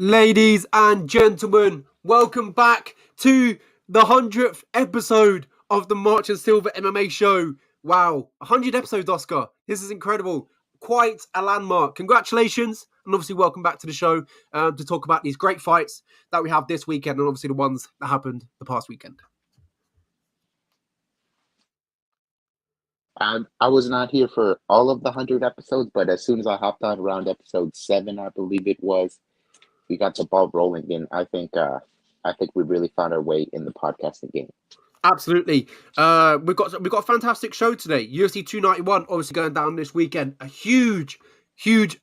Ladies and gentlemen, welcome back to the 100th episode of the March and Silva MMA show. Wow, 100 episodes, Oscar. This is incredible. Quite a landmark. Congratulations, and obviously welcome back to the show to talk about these great fights that we have this weekend and obviously the ones that happened the past weekend. I was not here for all of the 100 episodes, but as soon as I hopped on around episode 7, I believe it was, we got the ball rolling, and I think we really found our way in the podcasting game. Absolutely. We've got a fantastic show today. UFC 291 obviously going down this weekend. A huge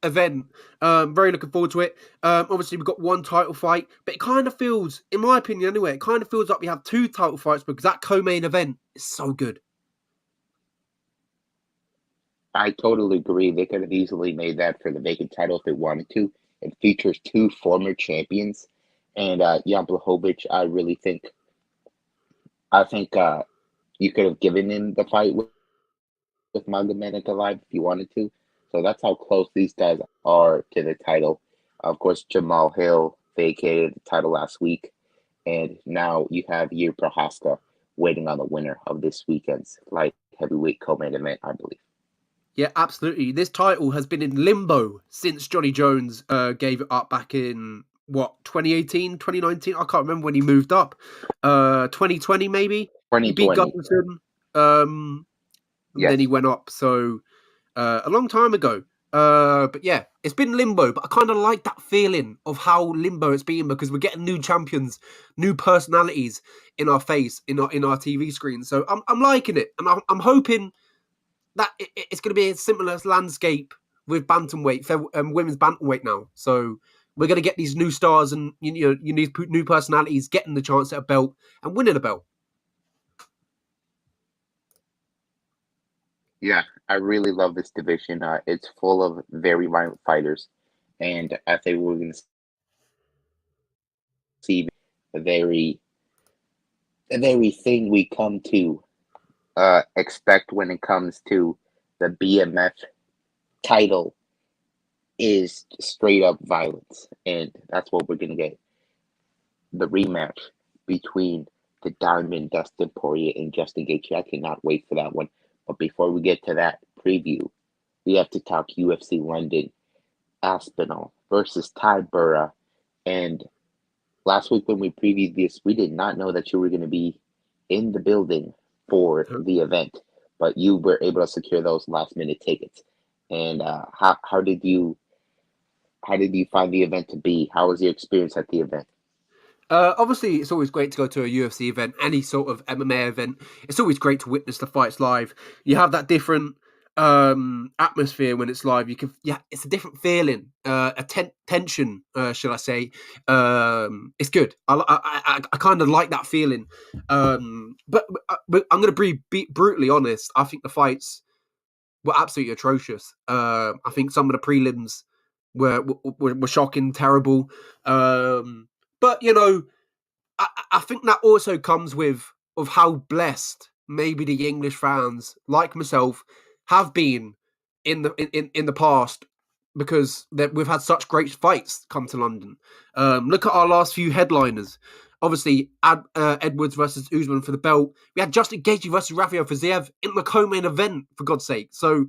event. Very looking forward to it. Obviously we've got one title fight, but it kind of feels, in my opinion anyway, it kind of feels like we have two title fights because that co-main event is so good. I totally agree. They could have easily made that for the vacant title if they wanted to. It features two former champions, and Jan Blachowicz. I think you could have given him the fight with Magomed alive if you wanted to. So that's how close these guys are to the title. Of course, Jamal Hill vacated the title last week, and now you have Yuri Prohaska waiting on the winner of this weekend's light heavyweight co-main event, I believe. Yeah, absolutely. This title has been in limbo since Johnny Jones gave it up back in, 2018, 2019? I can't remember when he moved up. 2020 maybe? He beat 2020. Gustafsson, and then he Yes. went up. So a long time ago. But yeah, it's been limbo. But I kind of like that feeling of how limbo it's been because we're getting new champions, new personalities in our face, in our TV screen. So I'm liking it, and I'm hoping that it's going to be a similar landscape with bantamweight, women's bantamweight now. So we're going to get these new stars and you need new personalities getting the chance at a belt and winning a belt. Yeah, I really love this division. It's full of very violent fighters, and I think we're going to see the very thing we come to expect when it comes to the BMF title is straight up violence, and that's what we're going to get. The rematch between the Diamond, Dustin Poirier, and Justin Gaethje. I cannot wait for that one. But before we get to that preview, we have to talk UFC London, Aspinall versus Ty Burra. And last week when we previewed this, we did not know that you were going to be in the building for the event, but you were able to secure those last minute tickets. And how did you find the event to be? How was your experience at the event? Obviously, it's always great to go to a UFC event, any sort of MMA event. It's always great to witness the fights live. You have that different atmosphere when it's live. It's a different feeling, tension, should I say? It's good. I kind of like that feeling. But I'm going to be brutally honest. I think the fights were absolutely atrocious. I think some of the prelims were shocking, terrible. But I think that also comes with of how blessed maybe the English fans, like myself, have been in the past because we've had such great fights come to London. Look at our last few headliners. Obviously, Edwards versus Usman for the belt. We had Justin Gaethje versus Rafael Fiziev in the co-main event, for God's sake. So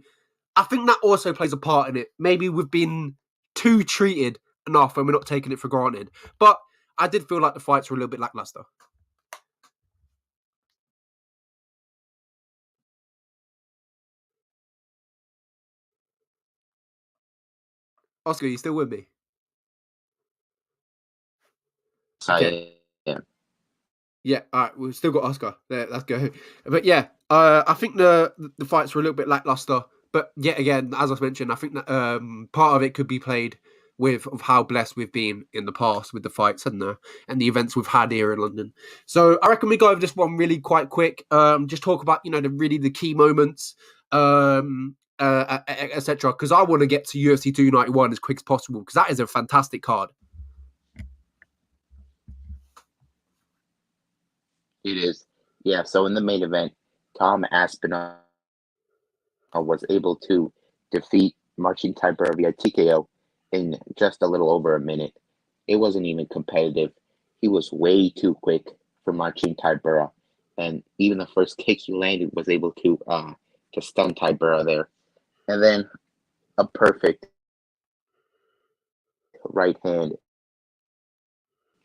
I think that also plays a part in it. Maybe we've been too treated enough and we're not taking it for granted. But I did feel like the fights were a little bit lackluster. Oscar, you still with me? Okay. I am. Yeah, all right. We've still got Oscar. There, let's go. But yeah, I think the fights were a little bit lackluster. But yet again, as I mentioned, I think that part of it could be played with of how blessed we've been in the past with the fights and the events we've had here in London. So I reckon we go over this one really quite quick. Just talk about the key moments, etc. Because I want to get to UFC 291 as quick as possible because that is a fantastic card. It is. Yeah, so in the main event, Tom Aspinall was able to defeat Marcin Tybura via TKO in just a little over a minute. it wasn't even competitive. He was way too quick for Marcin Tybura, and even the first kick he landed was able to stun Tybura there, and then a perfect right hand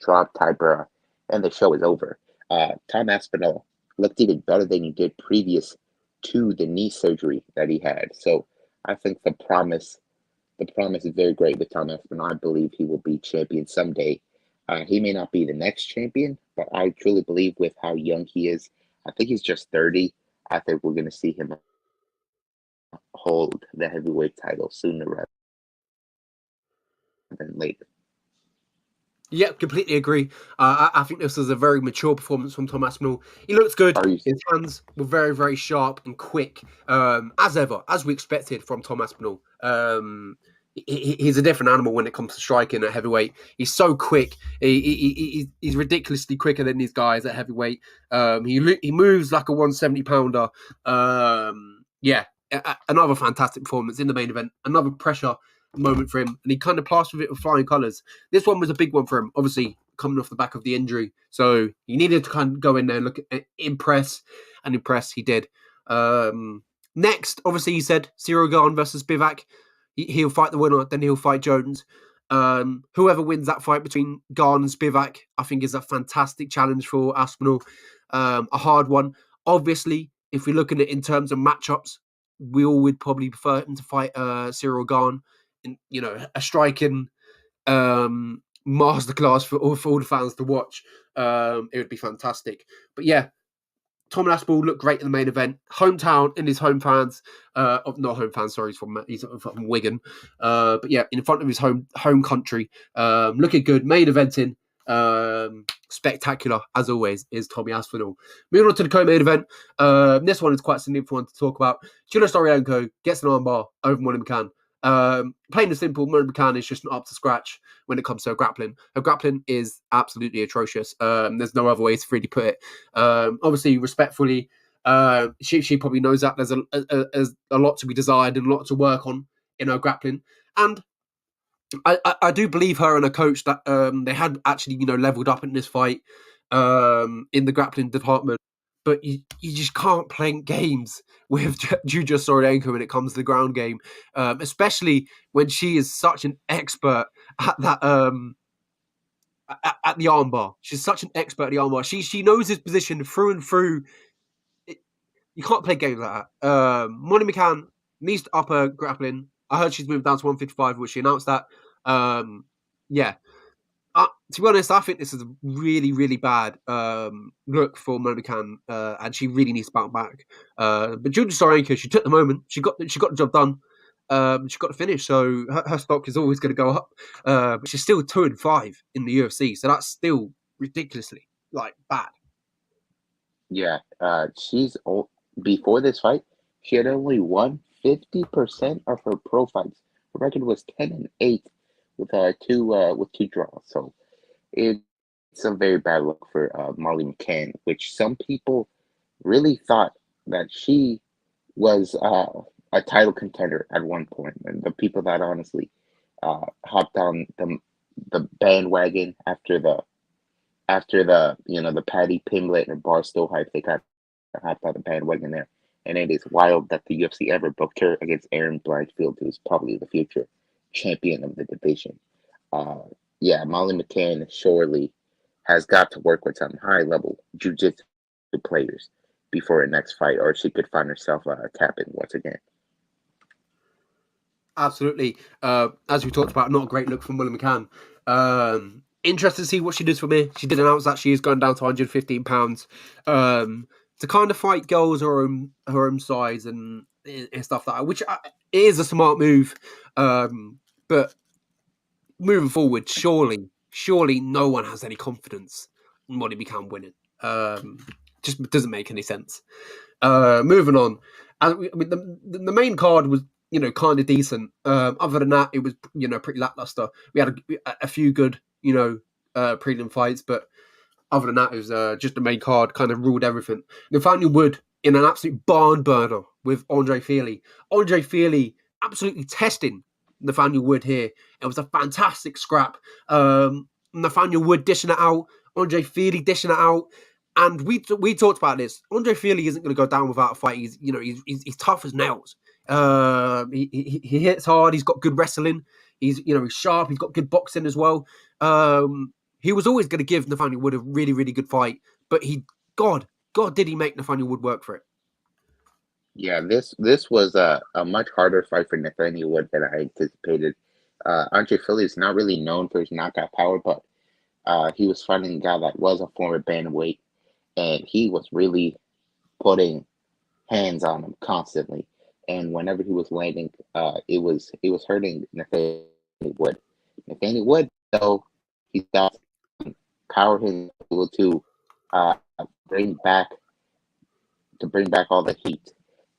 drop Tybura, and the show is over. Tom Aspinall looked even better than he did previous to the knee surgery that he had. So I think the promise is very great with Tom Aspinall. I believe he will be champion someday. He may not be the next champion, but I truly believe with how young he is, I think he's just 30. I think we're going to see him hold the heavyweight title sooner rather than later. Yeah, completely agree. I think this was a very mature performance from Tom Aspinall. He looks good. Are you? His hands were very, very sharp and quick, as ever, as we expected from Tom Aspinall. He's a different animal when it comes to striking at heavyweight. He's so quick. He's ridiculously quicker than these guys at heavyweight. He moves like a 170-pounder. Another fantastic performance in the main event. Another pressure moment for him, and he kind of plastered it with flying colours. This one was a big one for him, obviously coming off the back of the injury, so he needed to kind of go in there and look at, impress, and impress he did. Next, obviously, he said Cyril Gane versus Spivak. He'll fight the winner, then he'll fight Jones. Whoever wins that fight between Gane and Spivak, I think is a fantastic challenge for Aspinall. A hard one. Obviously, if we're looking at it in terms of matchups, we all would probably prefer him to fight Cyril Gane. In, a striking masterclass for all the fans to watch. It would be fantastic. But yeah, Tom Aspinall looked great in the main event. Hometown in his home fans, not home fans. Sorry, he's from Wigan. But yeah, in front of his home country, looking good. Main eventing, spectacular as always is Tommy Aspinall. Moving on to the co-main event. This one is quite a significant one to talk about. Julio Storienko gets an armbar over Molly McCann. Plain and simple, Molly McCann is just not up to scratch when it comes to her grappling. Her grappling is absolutely atrocious. There's no other way to really put it. Obviously, respectfully, she probably knows that there's a lot to be desired and a lot to work on in her grappling. And I do believe her and her coach that they had actually, leveled up in this fight in the grappling department. But you just can't play games with Julia Storienko when it comes to the ground game, especially when she is such an expert at that at the armbar. She's such an expert at the armbar. She knows his position through and through. You can't play games like that. Molly McCann needs to up her grappling. I heard she's moved down to 155, which she announced that. Yeah. To be honest, I think this is a really, really bad look for Molly McCann, and she really needs to bounce back. But Julia Storienko, she took the moment. She got the job done. She got the finish, so her stock is always going to go up. But she's still 2-5 in the UFC, so that's still ridiculously bad. Yeah, she's before this fight, she had only won 50% of her pro fights. Her record was 10-8 with two draws. So it's a very bad look for Molly McCann, which some people really thought that she was a title contender at one point, and the people that honestly hopped on the bandwagon after the the Patty Pimblett and Barstool hype, they got hopped on the bandwagon there. And it is wild that the UFC ever booked her against Aaron Blanchfield, who's probably the future champion of the division. Yeah, Molly McCann surely has got to work with some high-level jiu-jitsu players before her next fight, or she could find herself tapping once again. Absolutely. As we talked about, not a great look from Molly McCann. Interested to see what she does from here. She did announce that she is going down to 115 pounds to kind of fight girls her own size and stuff like that, which is a smart move. But moving forward, surely no one has any confidence in Molly McCann winning. Just doesn't make any sense. Moving on, the main card was kind of decent. Other than that, it was pretty lackluster. We had a few good prelim fights, but other than that, it was just the main card kind of ruled everything. Nathaniel Wood in an absolute barn burner with Andre Feely. Andre Feely absolutely testing Nathaniel Wood here. It was a fantastic scrap. Nathaniel Wood dishing it out, Andre Feely dishing it out. And we talked about this. Andre Feely isn't going to go down without a fight. He's tough as nails. He hits hard. He's got good wrestling. He's sharp. He's got good boxing as well. He was always going to give Nathaniel Wood a really, really good fight. But God, did he make Nathaniel Wood work for it? Yeah, this was a much harder fight for Nathaniel Wood than I anticipated. Andre Philly is not really known for his knockout power, but he was fighting a guy that was a former bantamweight, and he was really putting hands on him constantly. And whenever he was landing, it was hurting Nathaniel Wood. Nathaniel Wood, though, he got power him able to uh, bring back all the heat.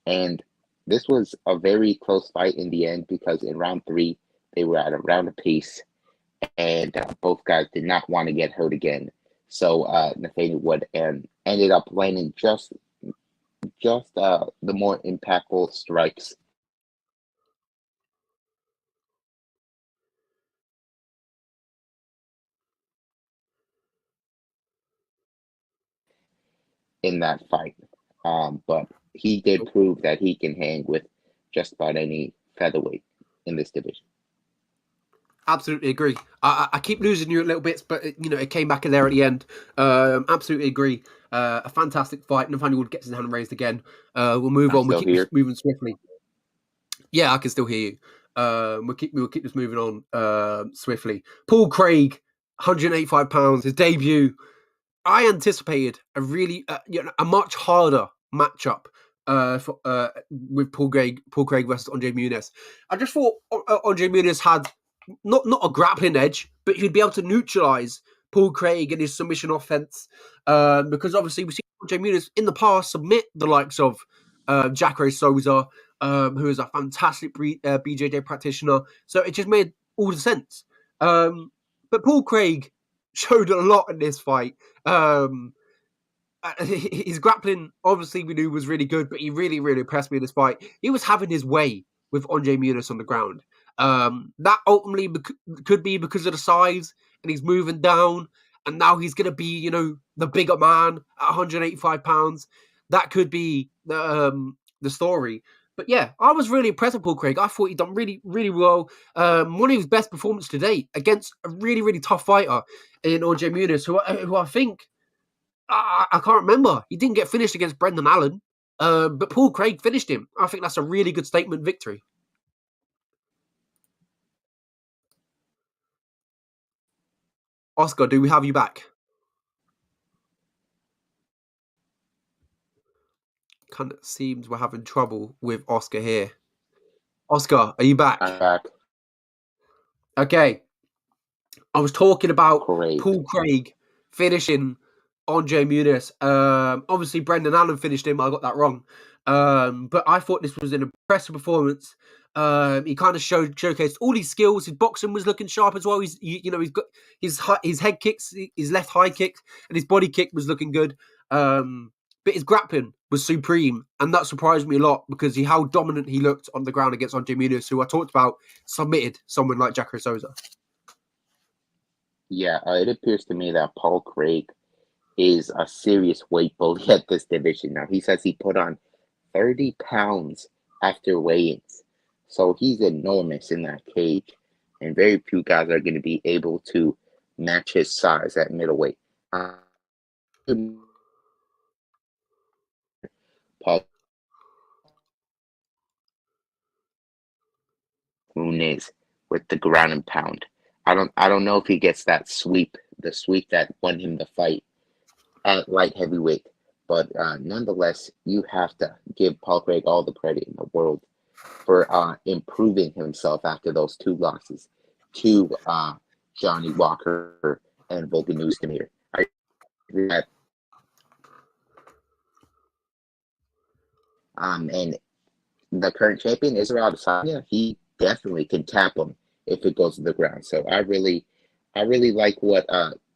And this was a very close fight in the end because in round 3 they were at a round apiece, and both guys did not want to get hurt again. So Nathaniel Wood ended up landing just the more impactful strikes. In that fight. But he did prove that he can hang with just about any featherweight in this division. Absolutely agree. I keep losing you a little bit, but it came back in there at the end. Absolutely agree. A fantastic fight. Nathaniel Wood gets his hand raised again. We'll move on. We'll keep this moving swiftly. Yeah, I can still hear you. We'll keep this moving on swiftly. Paul Craig, 185 pounds, his debut. I anticipated a much harder matchup with Paul Craig versus Andre Muniz. I just thought Andre Muniz had not a grappling edge, but he'd be able to neutralize Paul Craig and his submission offense. Because obviously we've seen Andre Muniz in the past submit the likes of Jacare Souza, who is a fantastic BJJ practitioner. So it just made all the sense. But Paul Craig showed a lot in this fight. His grappling, obviously, we knew was really good, but he really, really impressed me in this fight. He was having his way with Andre Muniz on the ground. That ultimately could be because of the size, and he's moving down, and now he's going to be, the bigger man at 185 pounds. That could be the story. But yeah, I was really impressed with Paul Craig. I thought he'd done really, really well. One of his best performances to date against a really, really tough fighter in Andre Muniz, who I think, I can't remember. He didn't get finished against Brendan Allen, but Paul Craig finished him. I think that's a really good statement victory. Oscar, do we have you back? Kind of seems we're having trouble with Oscar here. Oscar, are you back? I'm back. Okay. I was talking about Great. Paul Craig finishing Andre Muniz. Obviously, Brendan Allen finished him. I got that wrong. But I thought this was an impressive performance. He kind of showcased all his skills. His boxing was looking sharp as well. He's got his head kicks, his left high kick, and his body kick was looking good. But his grappling was supreme, and that surprised me a lot because how dominant he looked on the ground against Andre Muniz, who I talked about submitted someone like Jacare Souza. Yeah, it appears to me that Paul Craig is a serious weight bully at this division. Now, he says he put on 30 pounds after weigh-ins. So he's enormous in that cage. And very few guys are going to be able to match his size at middleweight. Paul Muniz with the ground and pound. I don't know if he gets that sweep, the sweep that won him the fight at light heavyweight. But nonetheless, you have to give Paul Craig all the credit in the world for improving himself after those 2 losses to Johnny Walker and Volkan Oezdemir. I agree that. And the current champion, Israel Adesanya, he definitely can tap him if it goes to the ground. So I really like what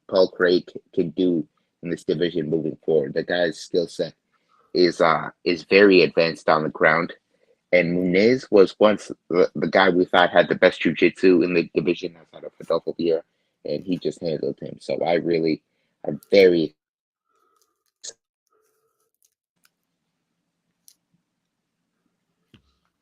Paul Craig can do in this division moving forward. The guy's skill set is very advanced on the ground. And was once the guy we thought had the best jiu-jitsu in the division outside of Adolfo Vieira and he just handled him. So I'm very.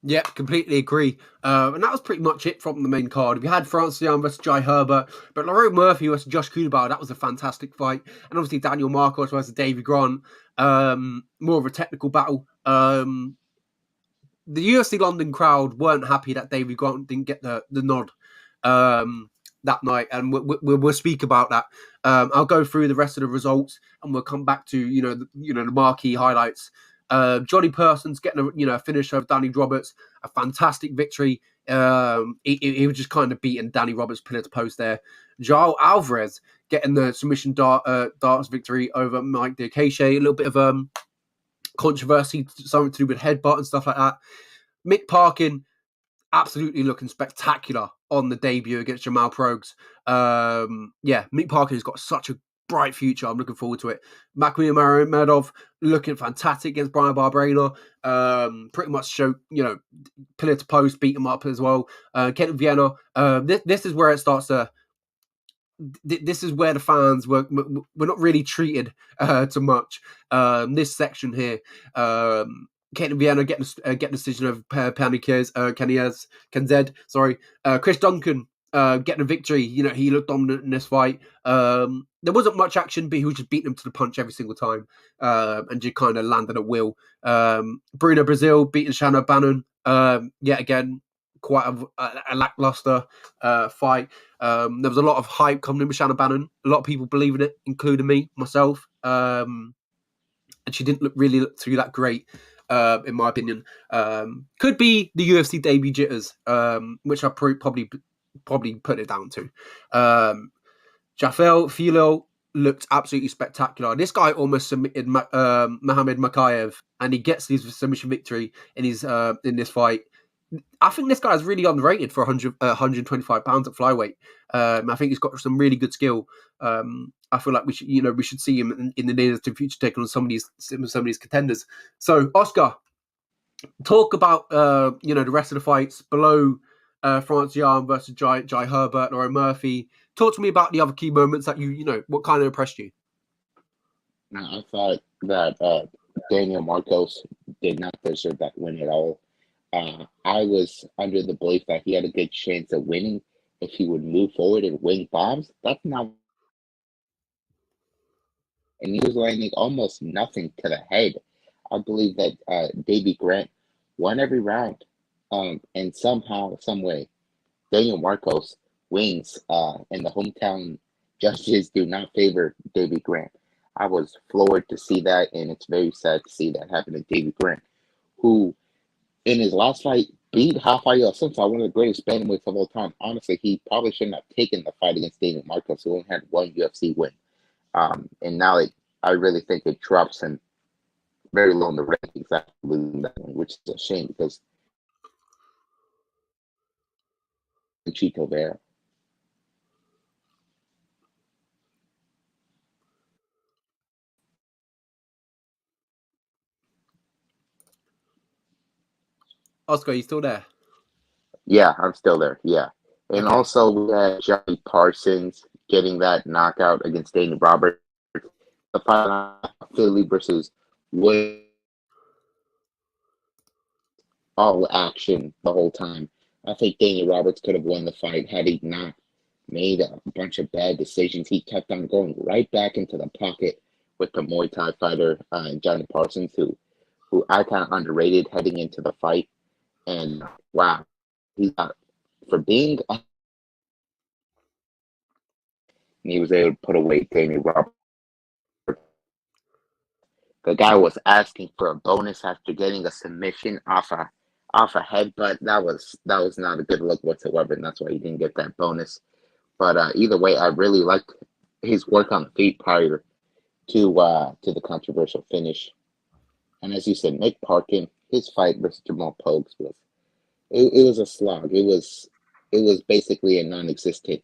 Yep, completely agree. And that was pretty much it from the main card. We had Francis Young versus Jai Herbert, but Lerone Murphy versus Josh Kulabau, that was a fantastic fight. And obviously Daniel Marcos versus Davey Grant, more of a technical battle. The UFC London crowd weren't happy that Davey Grant didn't get the nod that night, and we'll speak about that. I'll go through the rest of the results, and we'll come back to the marquee highlights. Johnny Persons getting a finish over Danny Roberts, a fantastic victory. He was just kind of beating Danny Roberts pillar to post there. João Alvarez getting the submission darts victory over Mike Diakeshe. A little bit of controversy, something to do with headbutt and stuff like that. Mick Parkin absolutely looking spectacular on the debut against Jamal Progs. Mick Parkin has got such a bright future. I'm looking forward to it. Makhmud Medov looking fantastic against Brian Barberena. Pretty much showed, pillar to post, beat him up as well. Kenton Vienna. This is where it starts to. This is where the fans were not really treated too much. This section here, Kenton Vienna getting a decision of Kenzed. Sorry, Chris Duncan getting a victory. He looked dominant in this fight. There wasn't much action, but he was just beating him to the punch every single time, and just kind of landed at will. Bruno Brazil beating Shannon Bannon. Yet again, quite a lackluster fight. There was a lot of hype coming in with Shannon Bannon. A lot of people believing it, including me, myself. And she didn't really look through that great, in my opinion. Could be the UFC debut jitters, which I probably put it down to. Jafel Filo looked absolutely spectacular. This guy almost submitted Mohamed Makayev, and he gets his submission victory in this fight. I think this guy is really underrated for 125 pounds at flyweight. I think he's got some really good skill. I feel like we should see him in the near future taking on some of these contenders. So, Oscar, talk about the rest of the fights below Francis Yarn versus Jai Herbert, Lerone Murphy. Talk to me about the other key moments that what kind of impressed you. I thought that Daniel Marcos did not deserve that win at all. I was under the belief that he had a good chance of winning if he would move forward and wing bombs. That's not. And he was landing almost nothing to the head. I believe that Davey Grant won every round. And somehow, some way, Daniel Marcos wins, and the hometown judges do not favor Davey Grant. I was floored to see that, and it's very sad to see that happen to Davey Grant, who in his last fight beat Rafael Silva, one of the greatest bantamweights of all time. Honestly, he probably shouldn't have taken the fight against Daniel Marcos, who only had one UFC win. And now I really think it drops him very low in the rankings after losing that one, which is a shame because Chito Vera. Oscar, are you still there? Yeah, I'm still there. Yeah. And Okay. also we had Johnny Parsons getting that knockout against Danny Roberts. The fight Philly versus Wood, all action the whole time. I think Danny Roberts could have won the fight had he not made a bunch of bad decisions. He kept on going right back into the pocket with the Muay Thai fighter, Johnny Parsons, who I kind of underrated heading into the fight. And wow, he for being, he was able to put away Danny Roberts. The guy was asking for a bonus after getting a submission off a headbutt. That was not a good look whatsoever, and that's why he didn't get that bonus. But either way, I really liked his work on the feet prior to the controversial finish. And as you said, Nick Parkin, his fight versus Jamal Pogues it was a slog. It was basically a non-existent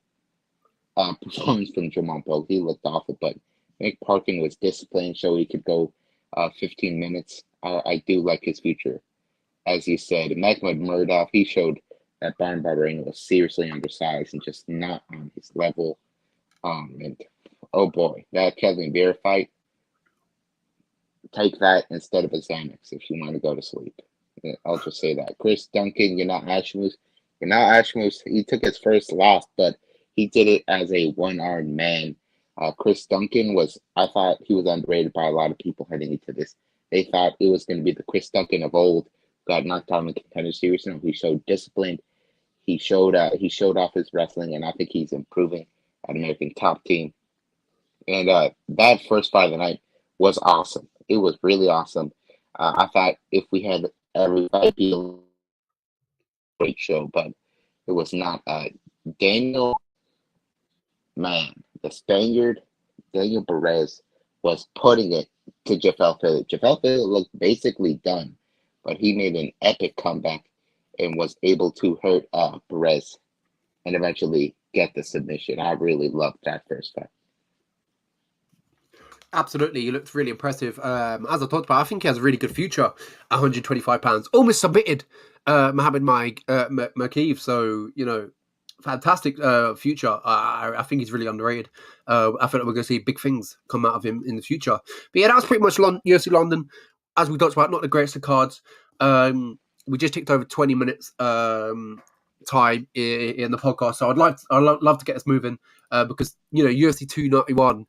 performance from Jamal Pogues. He looked awful, but Nick Parkin was disciplined, so he could go 15 minutes. I do like his future. As you said, Makhmud Murdoch, he showed that Brian Barberena was seriously undersized and just not on his level. And oh boy, that Kevin Beer fight. Take that instead of a Xanax if you want to go to sleep. I'll just say that. Chris Duncan, you're not Ashmus. You're not Ashmus. He took his first loss, but he did it as a one-armed man. Chris Duncan I thought he was underrated by a lot of people heading into this. They thought it was going to be the Chris Duncan of old, got knocked out in the Contender Series. No, he showed discipline. He showed off his wrestling, and I think he's improving at American Top Team. And that first fight of the night was awesome. It was really awesome. I thought if we had every fight be a great show, but it was not. Daniel, man, the Spaniard, Daniel Perez, was putting it to Jafel Phillips. Jafel Phillips looked basically done, but he made an epic comeback and was able to hurt Perez and eventually get the submission. I really loved that first fight. Absolutely, he looked really impressive. As I talked about, I think he has a really good future. 125 pounds, almost submitted Mohammed Makiev. So fantastic future. I think he's really underrated. I feel like we're going to see big things come out of him in the future. But yeah, that's pretty much UFC London. As we talked about, not the greatest of cards. We just ticked over 20 minutes time in the podcast, so I'd love to get us moving because UFC 291.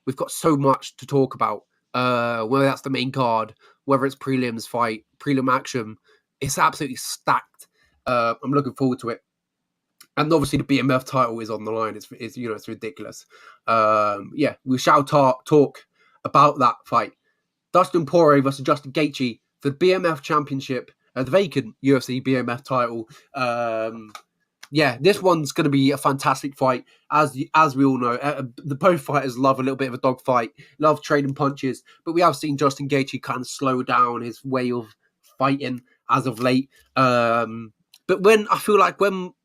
We've got so much to talk about, whether that's the main card, whether it's prelims fight, prelim action. It's absolutely stacked. I'm looking forward to it. And obviously the BMF title is on the line. It's ridiculous. We shall talk about that fight. Dustin Poirier versus Justin Gaethje for the BMF championship, the vacant UFC BMF title. This one's going to be a fantastic fight. As we all know, the both fighters love a little bit of a dogfight, love trading punches, but we have seen Justin Gaethje kind of slow down his way of fighting as of late. But when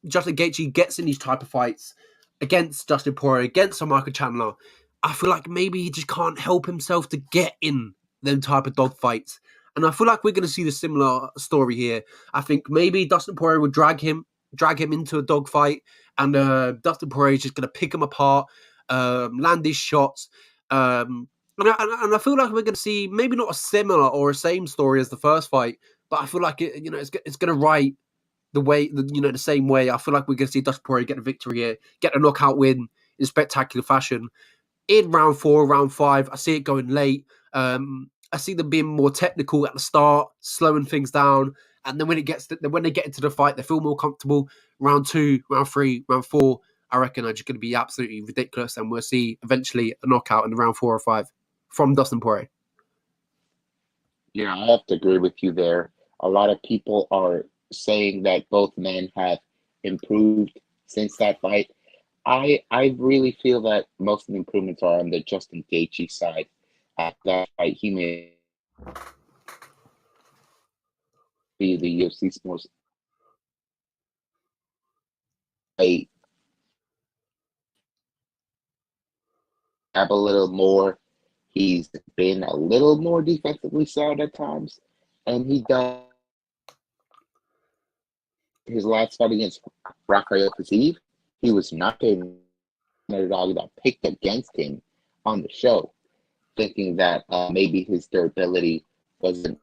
Justin Gaethje gets in these type of fights against Dustin Poirier, against Michael Chandler, I feel like maybe he just can't help himself to get in them type of dogfights. And I feel like we're going to see the similar story here. I think maybe Dustin Poirier will drag him into a dogfight, and Dustin Poirier is just going to pick him apart, land his shots. And I feel like we're going to see maybe not a similar or a same story as the first fight, but I feel like it's going to write the same way. I feel like we're going to see Dustin Poirier get a victory here, get a knockout win in spectacular fashion. In round 4, round 5, I see it going late. I see them being more technical at the start, slowing things down, and then when they get into the fight, they feel more comfortable. Round 2, round 3, round 4, I reckon are just going to be absolutely ridiculous, and we'll see eventually a knockout in the round 4 or 5 from Dustin Poirier. Yeah, I have to agree with you there. A lot of people are saying that both men have improved since that fight. I really feel that most of the improvements are on the Justin Gaethje side. After that fight, he may be the UFC's most a have a little more. He's been a little more defensively sound at times, and he does his last fight against Rafael Fiziev. He was not an underdog that picked against him on the show, thinking that maybe his durability wasn't.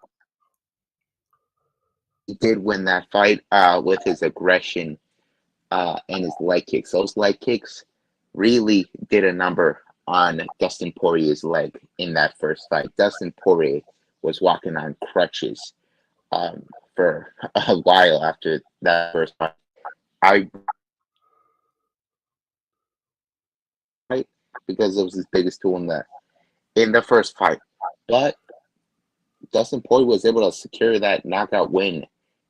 He did win that fight with his aggression and his leg kicks. Those leg kicks really did a number on Dustin Poirier's leg in that first fight. Dustin Poirier was walking on crutches for a while after that first fight. Because it was his biggest tool in the first fight. But Dustin Poirier was able to secure that knockout win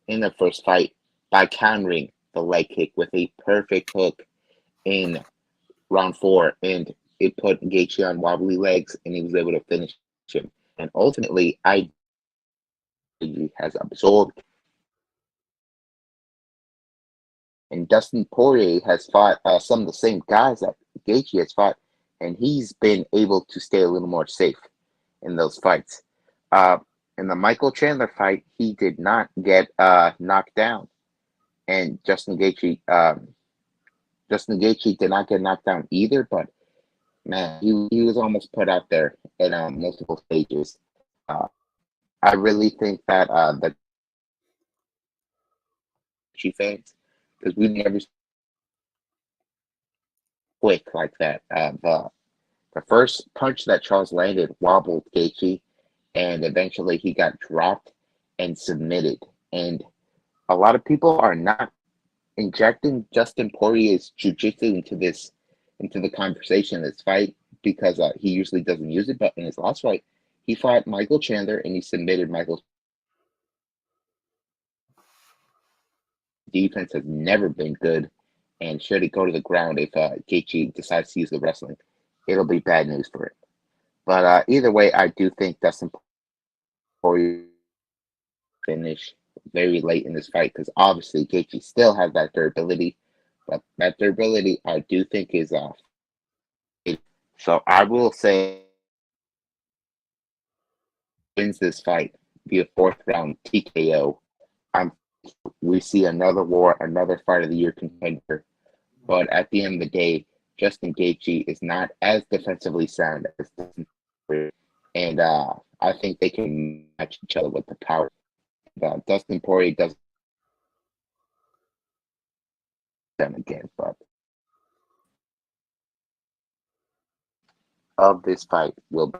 in the first fight by countering the leg kick with a perfect hook in round 4, and it put Gaethje on wobbly legs, and he was able to finish him. And ultimately, has absorbed, and Dustin Poirier has fought some of the same guys that Gaethje has fought, and he's been able to stay a little more safe in those fights. In the Michael Chandler fight, he did not get knocked down, and Justin Gaethje did not get knocked down either, but Man, he was almost put out there in multiple stages. Uh, I really think that the Chief fans, because we've never quick like that. The first punch that Charles landed wobbled Gaethje, and eventually he got dropped and submitted. And a lot of people are not injecting Justin Poirier's jiu-jitsu into the conversation in this fight because he usually doesn't use it. But in his last fight, he fought Michael Chandler and he submitted Michael. Defense has never been good, and should it go to the ground if Gaethje decides to use the wrestling, it'll be bad news for it. But either way, I do think Dustin Poirier finish very late in this fight because obviously Gaethje still has that durability, but that durability I do think is off. So I will say wins this fight via fourth round TKO. I'm we see another war, another fight of the year contender. But at the end of the day, Justin Gaethje is not as defensively sound as Dustin Poirier, and I think they can match each other with the power. Dustin Poirier doesn't them again, but of this fight will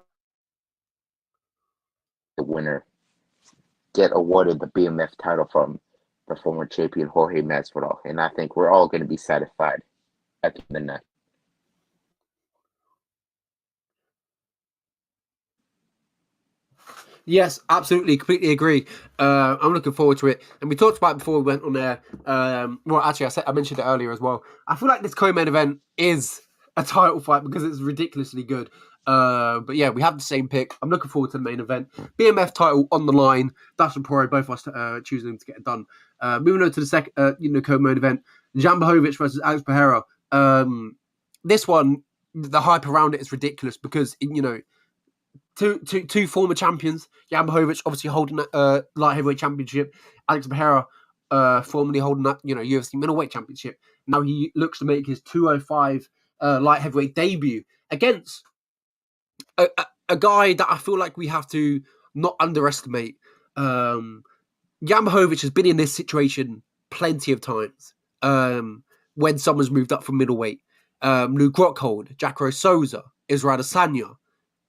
the winner get awarded the BMF title from the former champion Jorge Masvidal, and I think we're all going to be satisfied at the end of the night. Yes, absolutely, completely agree. I'm looking forward to it. And we talked about it before we went on there. Well, actually, I mentioned it earlier as well. I feel like this co-main event is a title fight because it's ridiculously good. But yeah, we have the same pick. I'm looking forward to the main event. BMF title on the line. Dustin Poirier, both of us choosing to get it done. Moving on to the second, co-main event. Jan Blachowicz versus Alex Pereira. This one, the hype around it is ridiculous because two former champions. Jan Blachowicz obviously holding that light heavyweight championship. Alex Pereira formerly holding that UFC middleweight championship. Now he looks to make his 205 light heavyweight debut against a guy that I feel like we have to not underestimate. Jan Blachowicz has been in this situation plenty of times when someone's moved up from middleweight. Luke Rockhold, Jacare Souza, Israel Adesanya,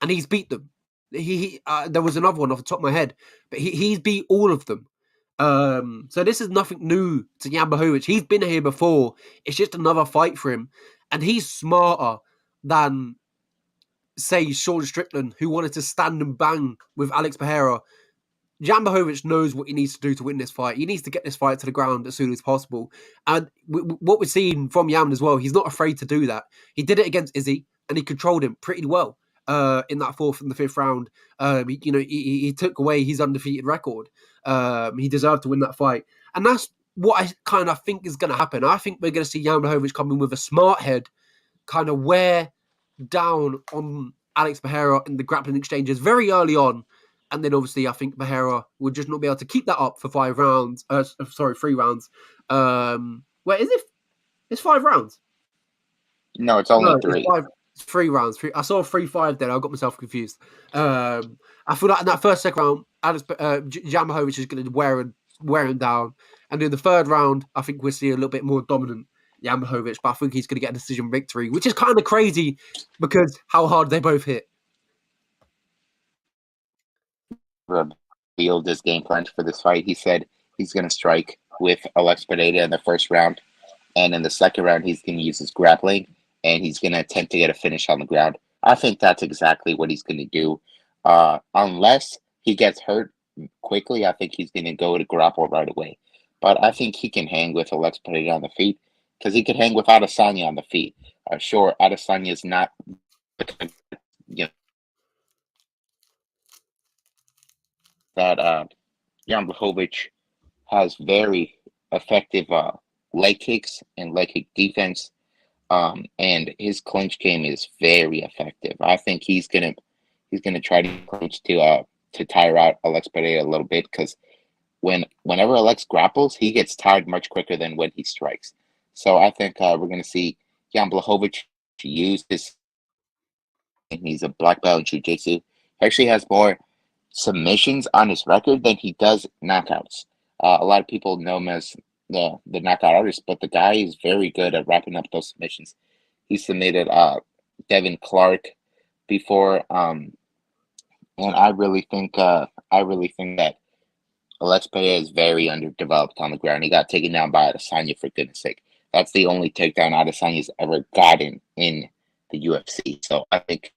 and he's beat them. There was another one off the top of my head, but he's beat all of them. So this is nothing new to Jan Blachowicz. He's been here before. It's just another fight for him, and he's smarter than say Sean Strickland, who wanted to stand and bang with Alex Pereira. Jan Blachowicz knows what he needs to do to win this fight. He needs to get this fight to the ground as soon as possible. And what we're seeing from Jan as well, he's not afraid to do that. He did it against Izzy, and he controlled him pretty well in that fourth and the fifth round. He took away his undefeated record. He deserved to win that fight. And that's what I kind of think is going to happen. I think we're going to see Jan Blachowicz come in with a smart head, kind of wear down on Alex Pereira in the grappling exchanges very early on. And then obviously I think Pereira would just not be able to keep that up for 3 rounds. Wait, is it? It's 5 rounds. No, it's only No, three. it's 3 rounds. I saw 3-5 then. I got myself confused. I feel like in that second round, Jan Blachowicz is going to wear him down. And in the third round, I think we'll see a little bit more dominant Jan Blachowicz, but I think he's going to get a decision victory, which is kind of crazy because how hard they both hit. Revealed his game plan for this fight. He said he's going to strike with Alex Pereira in the first round, and in the second round, he's going to use his grappling, and he's going to attempt to get a finish on the ground. I think that's exactly what he's going to do. Unless he gets hurt quickly, I think he's going to go to grapple right away. But I think he can hang with Alex Pereira on the feet because he could hang with Adesanya on the feet. Sure, Adesanya is not, you know, that Jan Blachowicz has very effective leg kicks and leg kick defense, and his clinch game is very effective. I think he's gonna try to clinch to tire out Alex Pereira a little bit because whenever Alex grapples, he gets tired much quicker than when he strikes. So I think we're gonna see Jan Blachowicz use his He's a black belt in jiu-jitsu. He actually has more submissions on his record than he does knockouts. A lot of people know him as the knockout artist, but the guy is very good at wrapping up those submissions. He submitted Devin Clark before, and I really think that Alex Pereira is very underdeveloped on the ground. He got taken down by Adesanya, for goodness sake. That's the only takedown Adesanya's ever gotten in the UFC. So I think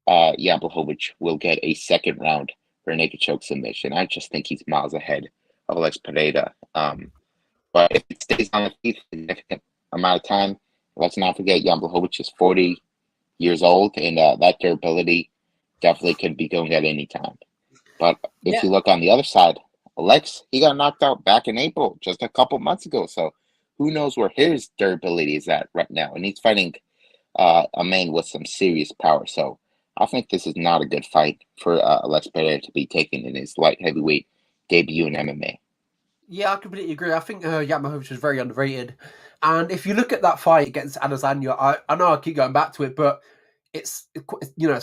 Jan Blachowicz will get a second round for a naked choke submission. I just think he's miles ahead of Alex Pereira. But if it stays on the feet for a significant amount of time, let's not forget Jan Blachowicz is 40 years old, and that durability definitely could be going at any time. But if Yeah. you look on the other side, Alex, he got knocked out back in April, just a couple months ago. So who knows where his durability is at right now? And he's fighting a man with some serious power. So I think this is not a good fight for Alex Pereira to be taking in his light heavyweight debut in MMA. Yeah, I completely agree. I think Yamahovich was very underrated. And if you look at that fight against Adesanya, I know I keep going back to it, but it's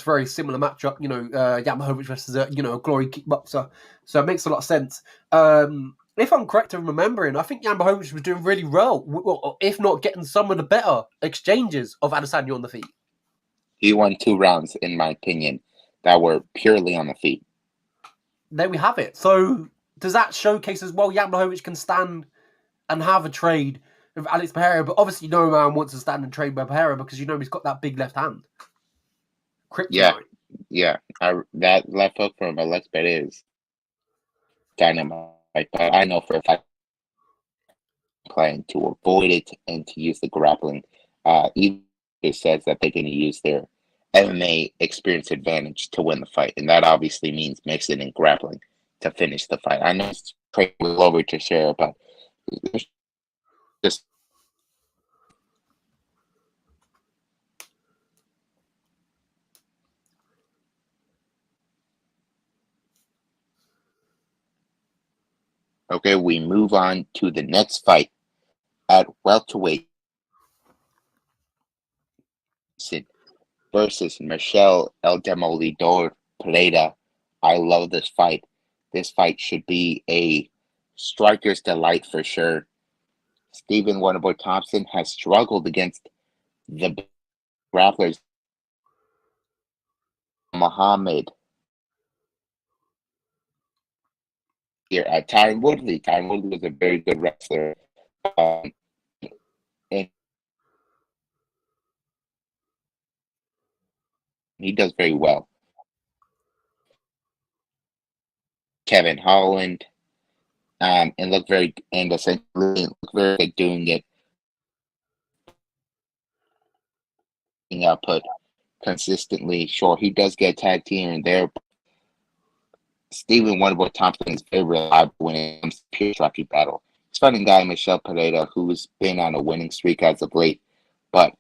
very similar matchup. Yamahovich versus a glory kickboxer, so it makes a lot of sense. If I'm correct in remembering, I think Yamahovich was doing really well, if not getting some of the better exchanges of Adesanya on the feet. He won 2 rounds, in my opinion, that were purely on the feet. There we have it. So does that showcase as well? Jan Blachowicz can stand and have a trade with Alex Pereira, but obviously no man wants to stand and trade with Pereira because he's got that big left hand. Kryptonite. Yeah. That left hook from Alex Pereira is dynamite. But I know for a fact plan to avoid it and to use the grappling. Either says that they're going to use their MMA experience advantage to win the fight, and that obviously means mixing and grappling to finish the fight. I know it's pretty over to share, but just okay. We move on to the next fight at welterweight versus Michelle El Demolidor Pereira. I love this fight. This fight should be a striker's delight for sure. Stephen Wonderboy Thompson has struggled against the grapplers. Muhammad here at Tyron Woodley. Tyron Woodley was a very good wrestler. And he does very well. Kevin Holland, and essentially look very good doing it. Output consistently. Sure, he does get tagged here and there. Stephen Wonderboy Thompson is very reliable when it comes to pure striking battle. He's fighting guy Michelle Pereira, who's been on a winning streak as of late, but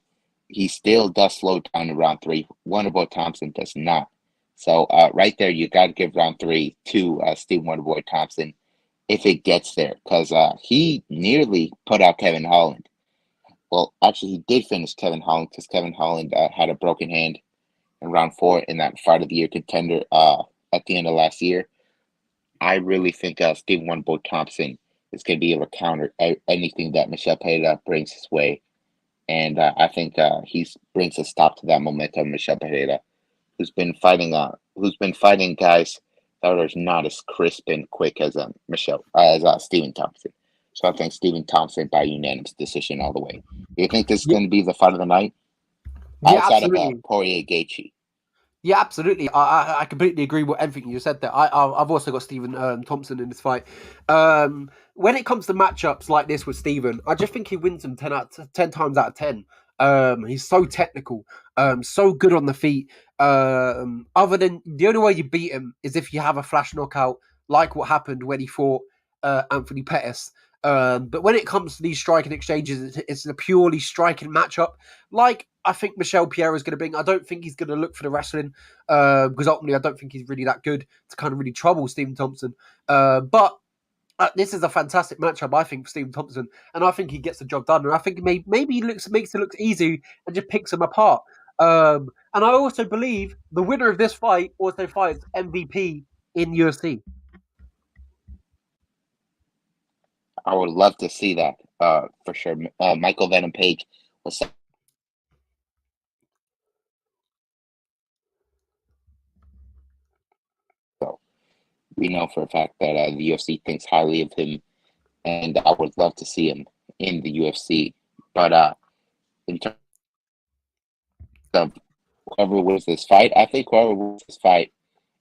he still does slow down in round 3. Wonderboy Thompson does not. So right there, you got to give round 3 to Steve Wonderboy Thompson if it gets there, because he nearly put out Kevin Holland. Well, actually, he did finish Kevin Holland because Kevin Holland had a broken hand in round 4 in that fight of the year contender at the end of last year. I really think Steve Wonderboy Thompson is going to be able to counter anything that Michelle Pereira brings his way. And I think he brings a stop to that momentum, Michelle Pereira, who's been fighting guys that are not as crisp and quick as Stephen Thompson. So I think Stephen Thompson by unanimous decision all the way. Do you think this is going to be the fight of the night? Yeah, Outside of absolutely. Poirier Gaethje. Yeah, absolutely. I completely agree with everything you said there. I've also got Stephen Thompson in this fight. When it comes to matchups like this with Stephen, I just think he wins them 10 times out of 10. He's so technical, so good on the feet. Other than the only way you beat him is if you have a flash knockout, like what happened when he fought Anthony Pettis. But when it comes to these striking exchanges, it's a purely striking matchup. Like I think Michelle Pereira is going to bring. I don't think he's going to look for the wrestling because ultimately I don't think he's really that good to kind of really trouble Stephen Thompson. But this is a fantastic matchup, I think, for Stephen Thompson, and I think he gets the job done. And I think maybe he makes it look easy and just picks him apart. And I also believe the winner of this fight also fights MVP in UFC. I would love to see that for sure. Michael Venom Page was so we know for a fact that the UFC thinks highly of him, and I would love to see him in the UFC. But in terms of whoever wins this fight, I think whoever wins this fight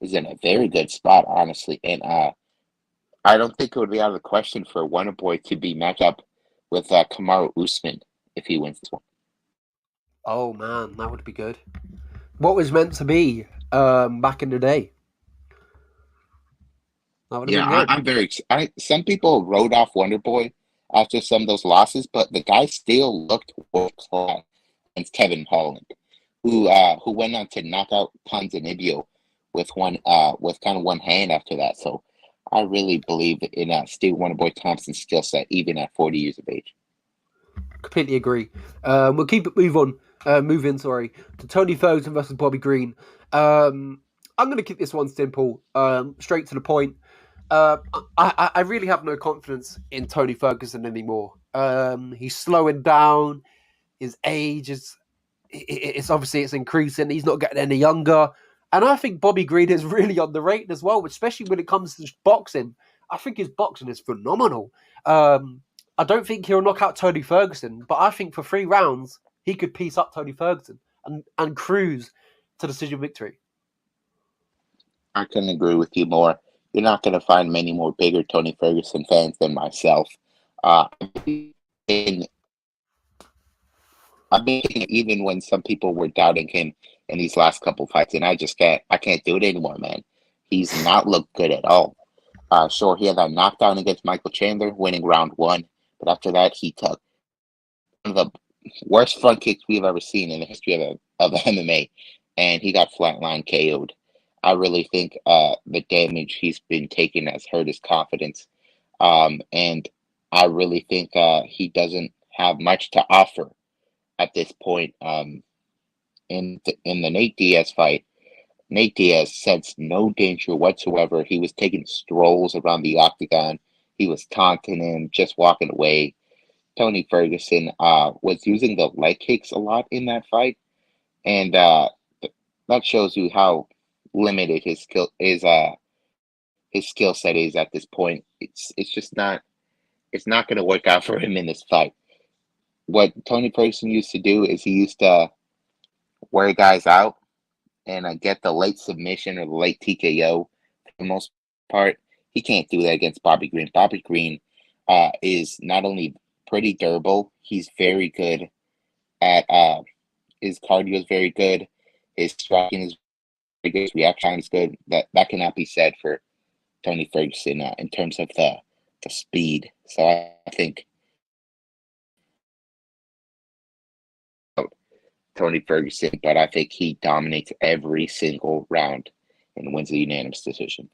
is in a very good spot, honestly. And I don't think it would be out of the question for Wonderboy to be matched up with Kamaru Usman if he wins this one. Oh man, that would be good. What was meant to be back in the day. That would have Yeah, been good. I'm very. Some people wrote off Wonderboy after some of those losses, but the guy still looked world class against Kevin Holland, who went on to knock out Ponzinibbio with kind of one hand after that. So I really believe in Steve Wonderboy Thompson's skill set, even at 40 years of age. Completely agree. We'll keep it moving, sorry, to Tony Ferguson versus Bobby Green. I'm going to keep this one simple, straight to the point. I really have no confidence in Tony Ferguson anymore. He's slowing down. His age is it's obviously it's increasing. He's not getting any younger, and I think Bobby Green is really underrated as well, especially when it comes to boxing. I think his boxing is phenomenal. I don't think he'll knock out Tony Ferguson, but I think for 3 rounds he could piece up Tony Ferguson and cruise to decision victory. I couldn't agree with you more. You're not going to find many more bigger Tony Ferguson fans than myself. Uh, in I mean, even when some people were doubting him in these last couple fights, and I can't do it anymore, man. He's not looked good at all. Sure, he had that knockdown against Michael Chandler, winning round one, but after that, he took one of the worst front kicks we've ever seen in the history of MMA, and he got flatline KO'd. I really think the damage he's been taking has hurt his confidence, and I really think he doesn't have much to offer at this point. In the Nate Diaz fight, Nate Diaz sensed no danger whatsoever. He was taking strolls around the octagon. He was taunting him, just walking away. Tony Ferguson was using the leg kicks a lot in that fight, and that shows you how limited his skill set is at this point. It's just not it's not going to work out for him in this fight. What Tony Ferguson used to do is he used to wear guys out and get the late submission or the late TKO for the most part. He can't do that against Bobby Green. Bobby Green is not only pretty durable, he's very good at his cardio is very good, his striking is very good, his reaction time is good. That cannot be said for Tony Ferguson in terms of the speed. So I think Tony Ferguson, but I think he dominates every single round and wins a unanimous decision.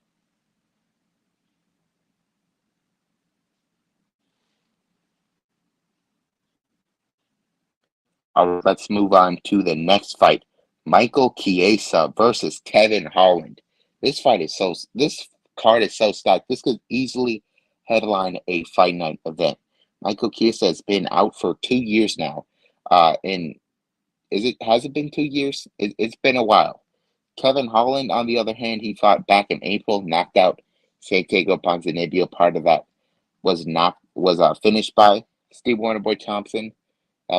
Let's move on to the next fight. Michael Chiesa versus Kevin Holland. This card is so stacked. This could easily headline a fight night event. Michael Chiesa has been out for 2 years now. And has it been 2 years? It's been a while. Kevin Holland, on the other hand, he fought back in April, knocked out Santiago Ponzinibbio. Part of that was finished by Steve Wonderboy Thompson. That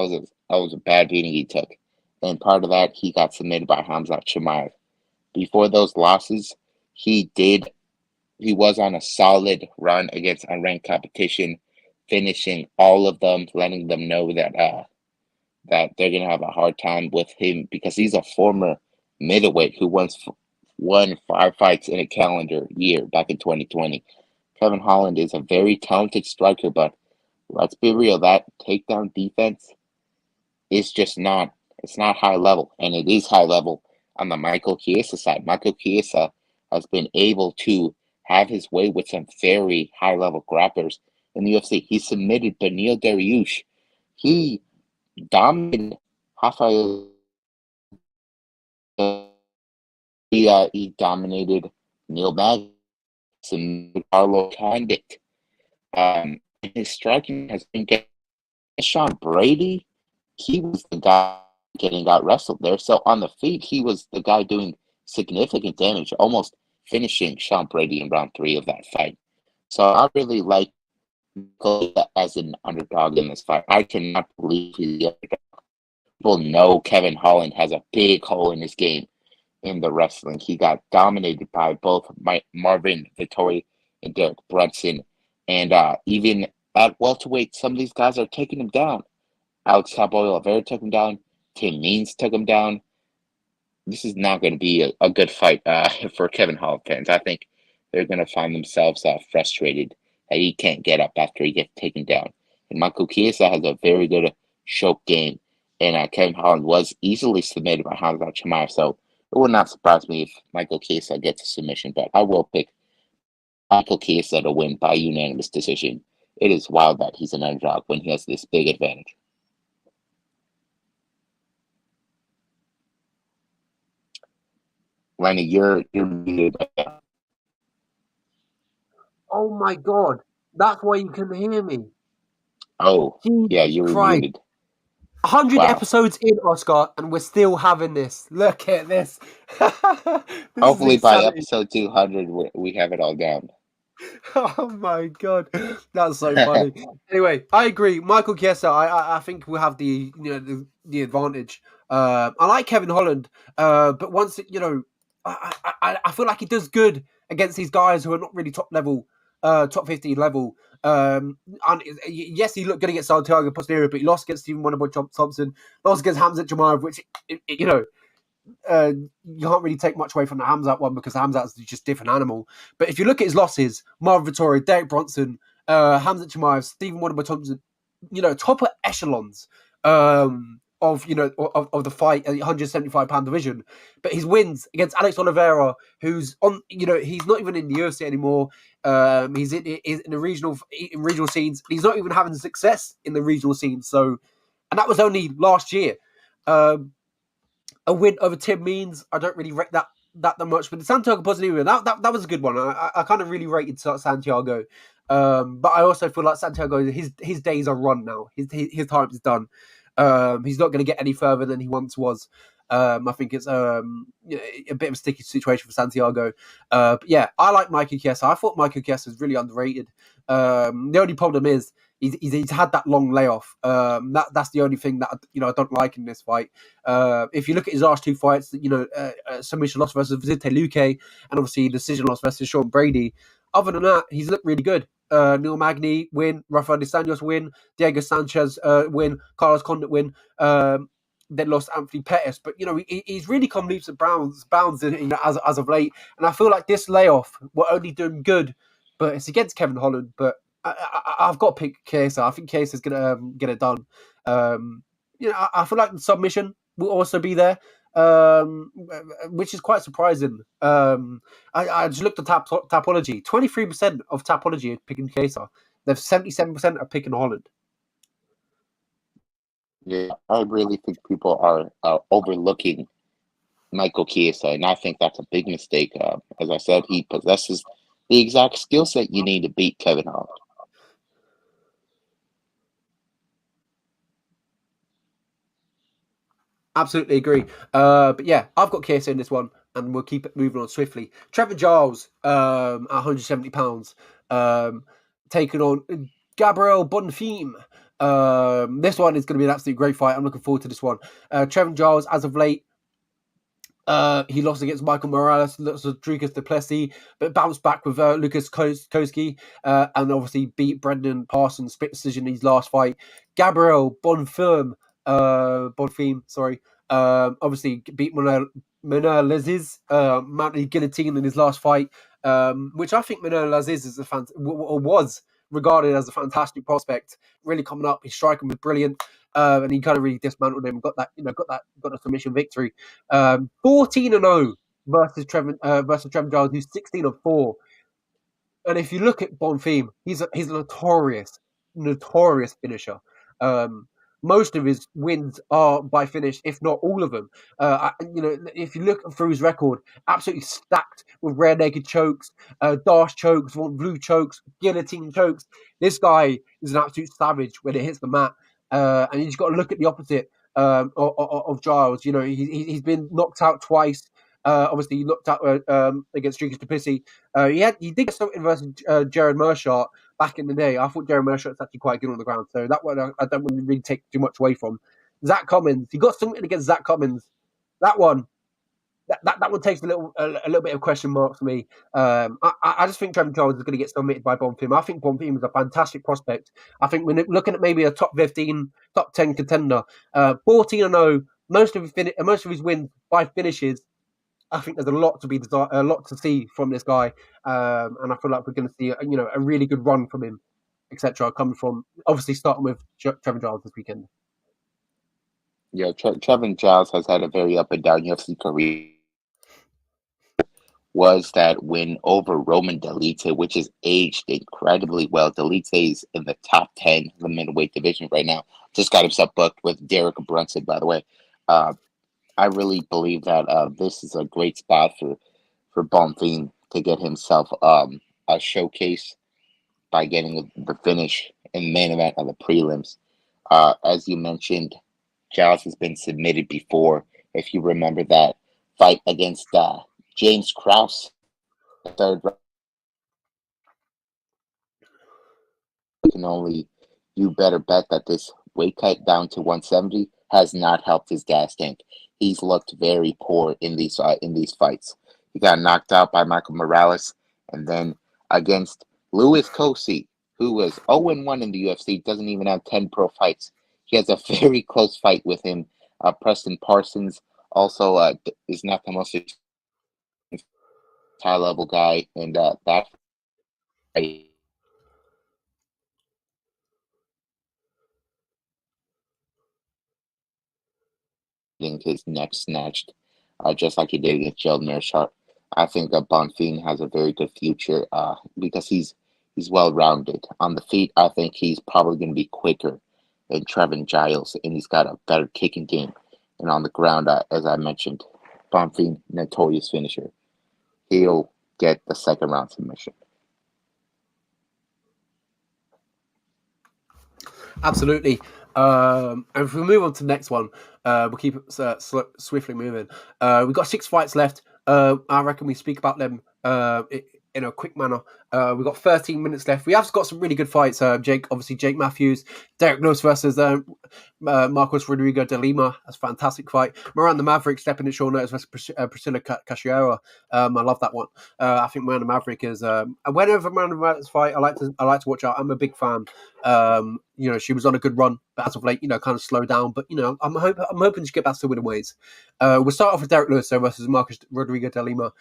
was a bad beating he took, and part of that he got submitted by Hamzat Chimaev. Before those losses, he did he was on a solid run against unranked competition, finishing all of them, letting them know that they're gonna have a hard time with him because he's a former middleweight who once won 5 fights in a calendar year back in 2020. Kevin Holland is a very talented striker, but let's be real, that takedown defense is just not high level, and it is high level on the Michael Chiesa side. Michael Chiesa has been able to have his way with some very high level grapplers in the UFC. He submitted Beneil Dariush. He dominated Rafael He dominated Neil Magny and Carlo Condit. His striking has been getting Sean Brady. He was the guy getting out wrestled there. So on the feet, he was the guy doing significant damage, almost finishing Sean Brady in round 3 of that fight. So I really like Michael as an underdog in this fight. I cannot believe he's the underdog. People know Kevin Holland has a big hole in his game in the wrestling. He got dominated by both Marvin Vettori and Derek Brunson. And even at welterweight, some of these guys are taking him down. Alex Cowboy Oliveira took him down. Tim Means took him down. This is not going to be a good fight for Kevin Holland fans. I think they're going to find themselves frustrated that he can't get up after he gets taken down. And Michael Chiesa has a very good choke game. And Kevin Holland was easily submitted by Hamza Chimaev. So it would not surprise me if Michael Chiesa gets a submission. But I will pick Michael Chiesa to win by unanimous decision. It is wild that he's an underdog when he has this big advantage. Lenny, you're muted. Oh my god, that's why you couldn't hear me. Oh, yeah, Jesus you were Christ. muted. 100 Wow. episodes in, Oscar, and we're still having this. Look at this. This is Hopefully by insanity. episode 200, we have it all down. Oh my god, that's so funny. Anyway, I agree. Michael Chiesa, I think will have the advantage. I like Kevin Holland, but once I feel like he does good against these guys who are not really top level, top 50 level. And yes, he looked good against Santiago Posterior, but he lost against Stephen Wonderboy Thompson, lost against Hamzat Jamayev, which you can't really take much away from the Hamzat one because Hamzat's just a different animal. But if you look at his losses, Marvin Vettori, Derek Bronson, Hamzat Chimaev, Stephen Wonderboy Thompson, top echelons of the fight at the 175-pound division. But his wins against Alex Oliveira, who's on, he's not even in the UFC anymore. He's in the regional scenes. He's not even having success in the regional scenes. So, and that was only last year. A win over Tim Means, I don't really rate that much. But the Santiago Positivo, that was a good one. I kind of really rated Santiago. But I also feel like Santiago, his days are run now. His time is done. He's not going to get any further than he once was. I think it's a bit of a sticky situation for Santiago. But yeah, I like Michael Chiesa. I thought Michael Chiesa was really underrated. The only problem is he's had that long layoff. That's the only thing that I don't like in this fight. If you look at his last 2 fights, submission loss versus Vicente Luque, and obviously decision loss versus Sean Brady. Other than that, he's looked really good. Neil Magny win, Rafael Dos Anjos win, Diego Sanchez win, Carlos Condit win. Then lost Anthony Pettis, but he's really come leaps and bounds as of late. And I feel like this layoff will only do him good, but it's against Kevin Holland. But I've got to pick Chiesa. I think Chiesa's gonna get it done. I feel like the submission will also be there, which is quite surprising. I just looked at Tapology. 23% of Tapology are picking Chiesa. They've 77% are picking Holland. Yeah, I really think people are overlooking Michael Chiesa, and I think that's a big mistake. As I said, he possesses the exact skill set you need to beat Kevin Holland. Absolutely agree. But yeah, I've got Chiesa in this one, and we'll keep it moving on swiftly. Trevor Giles, at 170 pounds, taking on Gabriel Bonfim. This one is going to be an absolute great fight. I'm looking forward to this one. Trevor Giles, as of late, he lost against Michael Morales, lost Dricus Duplessis, but bounced back with Lucas Koski, and obviously beat Brendan Parsons split decision in his last fight. Gabriel Bonfim, sorry, obviously beat Menelaziz, mounted guillotine in his last fight, which I think Menelaziz is was regarded as a fantastic prospect. Really coming up, his striking was brilliant, and he kind of really dismantled him. Got a submission victory. 14-0 versus Trevor Giles, who's 16-4. And if you look at Bonfim, he's a notorious finisher. most of his wins are by finish, if not all of them. If you look through his record, absolutely stacked with rear naked chokes, dash chokes, blue chokes, guillotine chokes. This guy is an absolute savage when it hits the mat. And you just got to look at the opposite of Giles. He's been knocked out twice. Obviously, he knocked out against Dricus DePissy. He did get something versus Jared Mershart back in the day. I thought Jared Mershart's actually quite good on the ground, so that one I don't want to really take too much away from. Zach Commons, he got something against Zach Commons. That one, that one takes a little bit of question mark for me. I just think Trevor Giles is going to get submitted by Bonfim. I think Bonfim is a fantastic prospect. I think we're looking at maybe a top 15, top 10 contender. 14-0, most of his wins by finishes. I think there's a lot to see from this guy, and I feel like we're going to see a really good run from him, etc. Coming from obviously starting with Trevor Giles this weekend. Yeah, Trevor Giles has had a very up and down UFC career. Was that win over Roman Delite, which is aged incredibly well. Delite is in the top 10 of the middleweight division right now. Just got himself booked with Derek Brunson, by the way. I really believe that this is a great spot for Bonfim to get himself a showcase by getting the finish in main event of the prelims. As you mentioned, Giles has been submitted before. If you remember that fight against James Krause, the third round, you better bet that this weight cut down to 170 has not helped his gas tank. He's looked very poor in these fights. He got knocked out by Michael Morales, and then against Louis Cosi, who was 0-1 in the UFC, doesn't even have 10 pro fights. He has a very close fight with him. Preston Parsons also is not the most high-level guy, and that fight his neck snatched, just like he did against Gerald Meerschaert. I think that Bonfim has a very good future because he's well rounded. On the feet, I think he's probably going to be quicker than Trevin Giles, and he's got a better kicking game. And on the ground, as I mentioned, Bonfim, notorious finisher. He'll get the second round submission. Absolutely. And if we move on to the next one, we'll keep it swiftly moving. We've got 6 fights left. I reckon we speak about them in a quick manner. We've got 13 minutes left. We have got some really good fights. Jake Matthews, Derek Lewis versus Marcos Rodrigo de Lima. That's a fantastic fight. Miranda Maverick stepping in short notice versus Priscilla Cachoeira. I love that one. I think Miranda Maverick is whenever Miranda Maverick's fight, I like to watch out. I'm a big fan. She was on a good run, but as of late, kind of slowed down. But I'm hoping to get back to winning ways. We'll start off with Derek Lewis versus Marcos Rodrigo de Lima.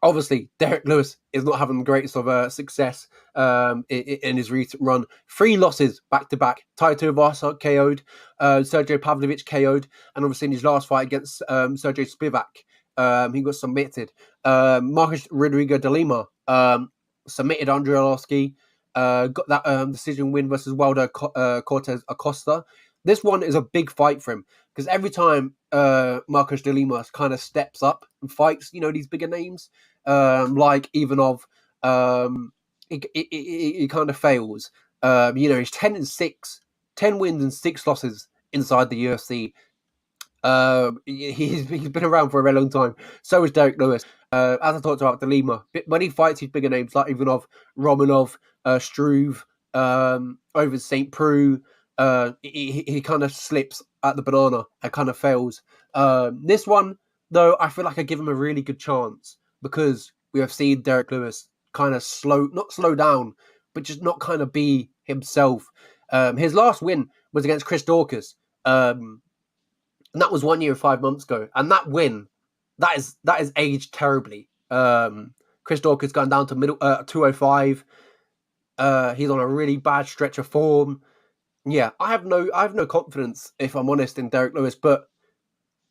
Obviously, Derek Lewis is not having the greatest of success in his recent run. 3 losses back-to-back. Taito Vasa KO'd, Sergio Pavlovich KO'd, and obviously in his last fight against Sergio Spivak, he got submitted. Marcos Rodrigo de Lima submitted Andrei Arlovski, got that decision win versus Wilder Cortez Acosta. This one is a big fight for him because every time Marcos de Lima kind of steps up and fights, these bigger names like Ivanov, he kind of fails. He's 10-6, 10 wins and 6 losses inside the UFC. He's been around for a very long time. So is Derek Lewis. As I talked about de Lima, when he fights these bigger names like Ivanov, Romanov, Struve, over St. Preux, he kind of slips at the banana and kind of fails. This one, though, I feel like I give him a really good chance because we have seen Derek Lewis kind of not slow down, but just not kind of be himself. His last win was against Chris Daukaus, and that was 1 year and 5 months ago. And that win, that is aged terribly. Chris Daukaus gone down to 205. He's on a really bad stretch of form. Yeah, I have no confidence, if I'm honest, in Derek Lewis, but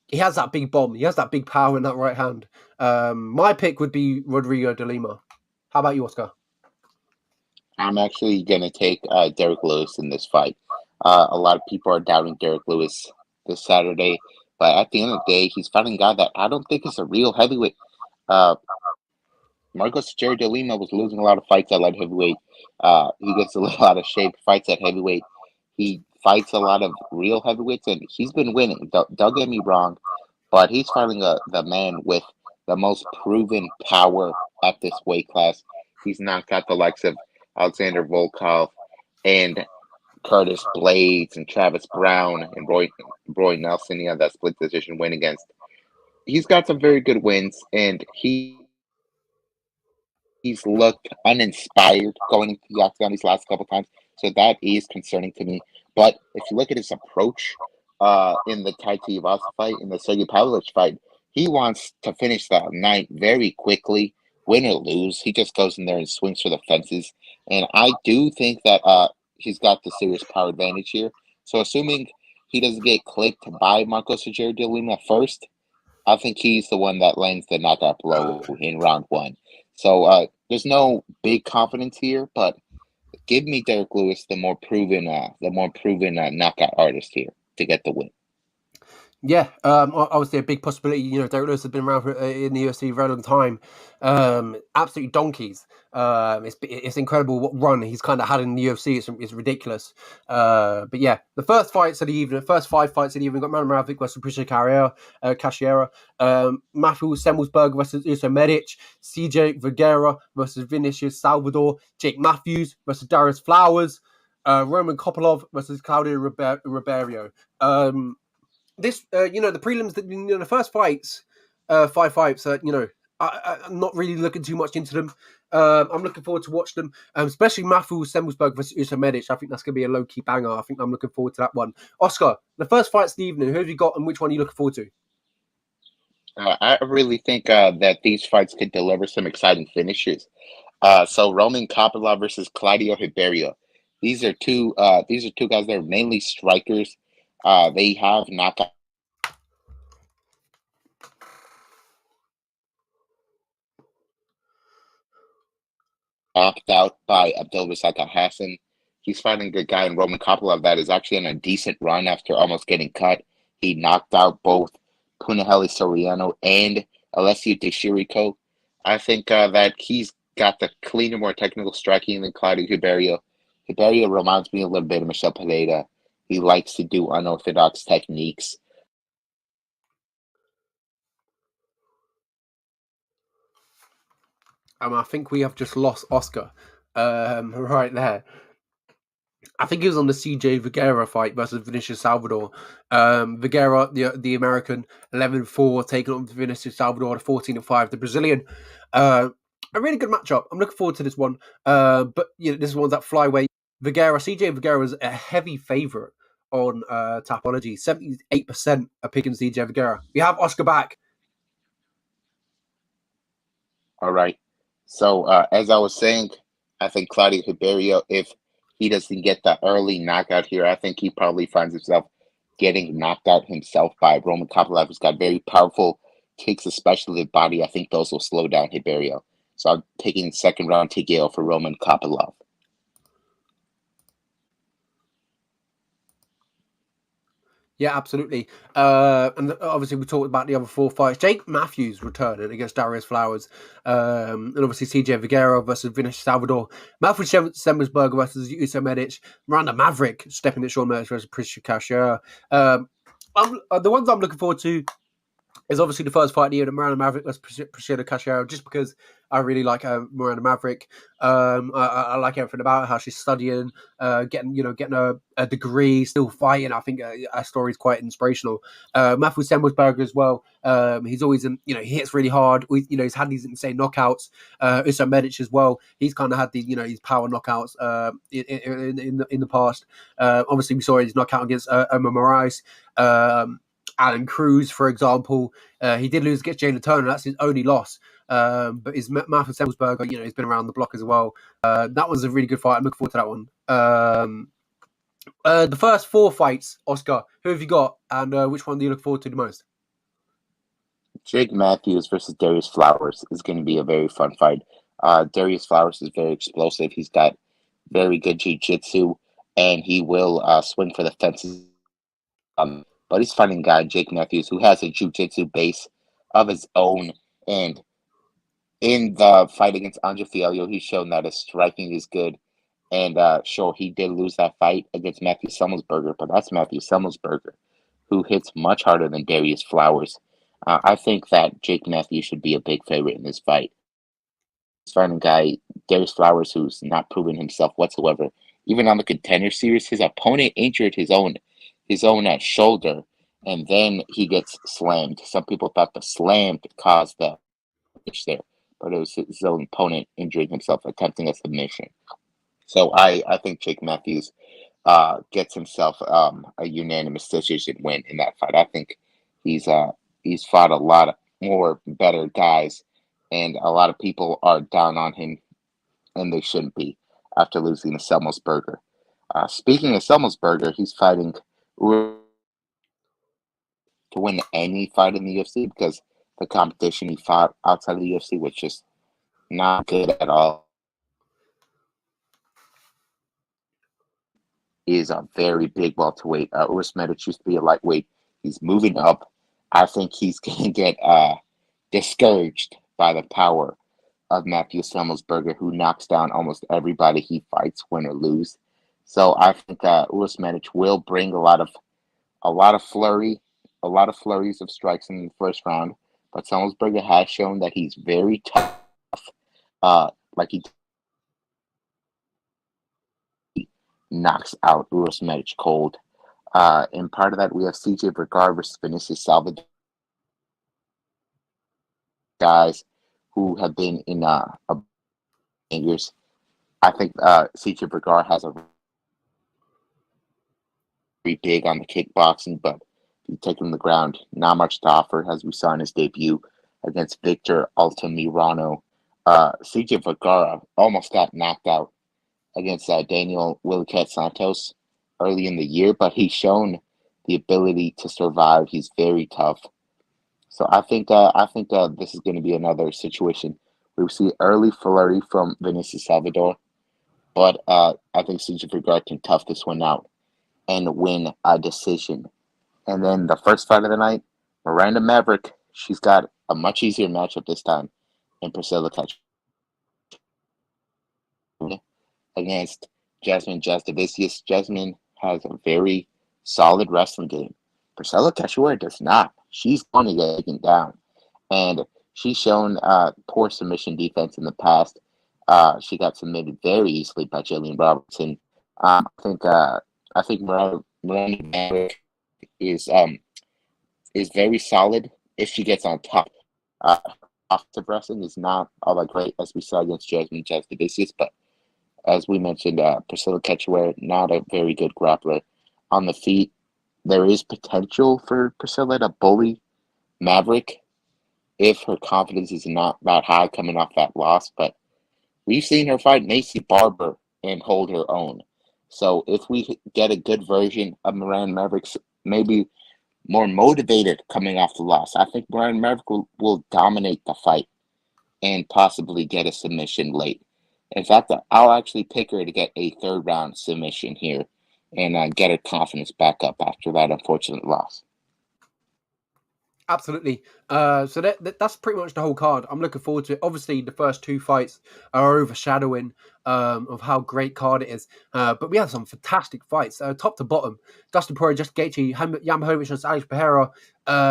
he has that big bomb. He has that big power in that right hand. My pick would be Rodrigo de Lima. How about you, Oscar? I'm actually going to take Derek Lewis in this fight. A lot of people are doubting Derek Lewis this Saturday, but at the end of the day, he's fighting a guy that I don't think is a real heavyweight. Uh, Marcos Jerry de Lima was losing a lot of fights at light heavyweight. He gets a lot out of shape, fights at heavyweight. He fights a lot of real heavyweights, and he's been winning. Don't get me wrong, but he's fighting the man with the most proven power at this weight class. He's knocked out the likes of Alexander Volkov and Curtis Blades and Travis Brown and Roy Nelson. He had that split decision win against. He's got some very good wins, and he's looked uninspired going into the octagon these last couple times. So that is concerning to me. But if you look at his approach in the Tai Tuivasa fight, in the Sergey Pavlovich fight, he wants to finish that night very quickly, win or lose. He just goes in there and swings for the fences. And I do think that he's got the serious power advantage here. So assuming he doesn't get clipped by Marcos Rogerio de Lima first, I think he's the one that lands the knockout blow in round one. So there's no big confidence here, but give me Derek Lewis, the more proven knockout artist here to get the win. Yeah, obviously a big possibility. You know, Derek Lewis has been around in the UFC for a very long time. Absolutely donkeys. It's incredible what run he's kind of had in the UFC. It's ridiculous. But yeah, the first fights of the evening, the first 5 fights of the evening, got Manuel Maverick versus Patricia Cashiera, Matthew Semmelsberg versus Uso Medic, CJ Vergara versus Vinicius Salvador, Jake Matthews versus Darius Flowers, Roman Kopylov versus Claudio Ribeiro. This, the prelims, the first fights, 5 fights, I'm not really looking too much into them. I'm looking forward to watch them, especially Matthew Semmelsberg versus Uso Medic. I think that's going to be a low-key banger. I think I'm looking forward to that one. Oscar, the first fights of the evening, who have you got and which one are you looking forward to? I really think that these fights could deliver some exciting finishes. So Roman Kopylov versus Claudio Ribeiro. These are two guys that are mainly strikers. They have knockout knocked out by Abdul Rasaka Hassan. He's fighting a guy in Roman Kopylov that is actually on a decent run after almost getting cut. He knocked out both Punahele Soriano and Alessio De Chirico. I think that he's got the cleaner, more technical striking than Claudio Ribeiro. Ribeiro reminds me a little bit of Michel Pereira. He likes to do unorthodox techniques. I think we have just lost Oscar right there. I think he was on the CJ Vergara fight versus Vinicius Salvador. Vergara, the American, 11-4, taking on Vinicius Salvador, 14-5. The Brazilian, a really good matchup. I'm looking forward to this one. But this one's at flyweight. CJ Vergara is a heavy favorite on Tapology. 78% are picking CJ Vergara. We have Oscar back. All right. So as I was saying, I think Claudio Ribeiro, if he doesn't get the early knockout here, I think he probably finds himself getting knocked out himself by Roman Kopylov, who's got very powerful kicks, especially the body. I think those will slow down Ribeiro. So I'm taking second round TKO for Roman Kopylov. Yeah, absolutely. And obviously, we talked about the other 4 fights. Jake Matthews returning against Darius Flowers. And obviously, CJ Vergara versus Vinicius Salvador. Matthew Semmelsberg versus Uso Medic. Miranda Maverick stepping at Sean Mertz versus Patricia Cashiera. The ones I'm looking forward to is obviously the first fight of the year, the Miranda Maverick versus Priscilla Cashiera, just because I really like Miranda Maverick. I like everything about her, how she's studying, getting a degree, still fighting. I think her story is quite inspirational. Matthew Semmelsberger as well. He's always he hits really hard. He's had these insane knockouts. Uso Medic as well. He's kind of had these these power knockouts in the past. Obviously, we saw his knockout against Omar Moraes. Alan Cruz, for example, he did lose against Jalen Turner. That's his only loss. But his Matthew Semmelsberger, he's been around the block as well. That was a really good fight. I'm looking forward to that one. The first 4 fights, Oscar, who have you got, and which one do you look forward to the most? Jake Matthews versus Darius Flowers is going to be a very fun fight. Darius Flowers is very explosive. He's got very good jiu-jitsu. and he will swing for the fences. But he's fighting a guy, Jake Matthews, who has a jiu-jitsu base of his own. And in the fight against Andre Fialho, he's shown that his striking is good. And sure, he did lose that fight against Matthew Semmelsberger, but that's Matthew Semmelsberger, who hits much harder than Darius Flowers. I think that Jake Matthews should be a big favorite in this fight. He's fighting a guy, Darius Flowers, who's not proven himself whatsoever. Even on the Contender Series, his opponent injured his own shoulder, and then he gets slammed. Some people thought the slam caused the finish there, but it was his own opponent injuring himself, attempting a submission. So I think Jake Matthews gets himself a unanimous decision win in that fight. I think he's he's fought a lot of more better guys, and a lot of people are down on him, and they shouldn't be after losing to Semmelsberger. Speaking of Semmelsberger, he's fighting to win any fight in the UFC because the competition he fought outside of the UFC was just not good at all. He is a very big welterweight. Usman used to be a lightweight. He's moving up. I think he's going to get discouraged by the power of Matthew Semmelsberger, who knocks down almost everybody he fights, win or lose. So I think Usman will bring a lot of flurries of strikes in the first round. But Semmelsberger has shown that he's very tough. Like he knocks out Usman cold. And part of that, we have CJ Vergara versus Vinicius Salvador, guys who have been in years. I think CJ Vergara has a very big on the kickboxing, but you take him to the ground, not much to offer, as we saw in his debut against Victor Altamirano. CJ Vergara almost got knocked out against Daniel Willicat Santos early in the year, but he's shown the ability to survive. He's very tough. So I think this is going to be another situation where we see early flurry from Vinicius Salvador, but I think CJ Vergara can tough this one out and win a decision. And then the first fight of the night, Miranda Maverick, she's got a much easier matchup this time in Priscilla Cachoeira against Jasmine Jasdavicius. Jasmine has a very solid wrestling game. Priscilla Cachoeira does not. She's going to get taken down. And she's shown poor submission defense in the past. She got submitted very easily by Jillian Robertson. I think Miranda Maverick is very solid if she gets on top. Uh, Offensive wrestling is not all that great as we saw against Jasmine Jasdavicius, but as we mentioned, Priscilla Cachoeira, not a very good grappler. On the feet, there is potential for Priscilla to bully Maverick if her confidence is not that high coming off that loss, but we've seen her fight Macy Barber and hold her own. So if we get a good version of Miranda Maverick, maybe more motivated coming off the loss, I think Miranda Maverick will dominate the fight and possibly get a submission late. In fact, I'll actually pick her to get a third round submission here and get her confidence back up after that unfortunate loss. Absolutely. So that's pretty much the whole card. I'm looking forward to it. Obviously, the first two fights are overshadowing of how great card it is. But we have some fantastic fights, top to bottom. Dustin Poirier, Justin Gaethje, Jan Blachowicz versus Alex Pereira,